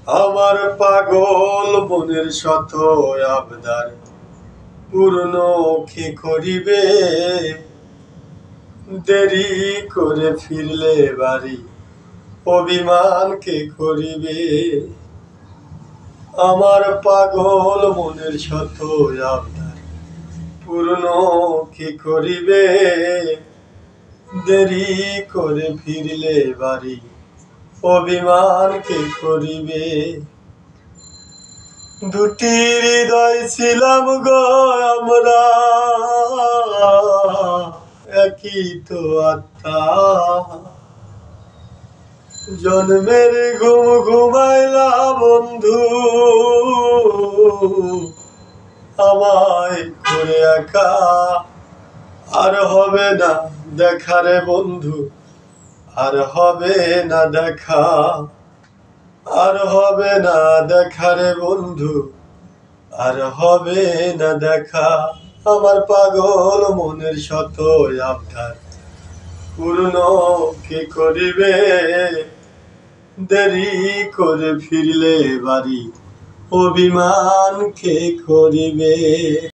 আমার পাগল মনের শত আবদার পূর্ণ কে করিবে? দেরি করে ফিরলে বাড়ি অভিমান কে করিবে? আমার পাগল মনের শত আবদার পূর্ণ কে করিবে? দেরি করে ফিরলে বাড়ি অভিমান কে করিবে? দুটি হৃদয় ছিলাম গো আমরা, একই তো আত্মা। জন্মের ঘুম ঘুমাইলা বন্ধু, আমায় করে একা। আর হবে না দেখা রে বন্ধু, আর হবে না দেখা। আর হবে না দেখা রে বন্ধু, আর হবে না দেখা। আমার পাগল মনের শত আবদার পূর্ণ কে করিবে? দেরি করে ফিরলে বাড়ি অভিমান কে করিবে?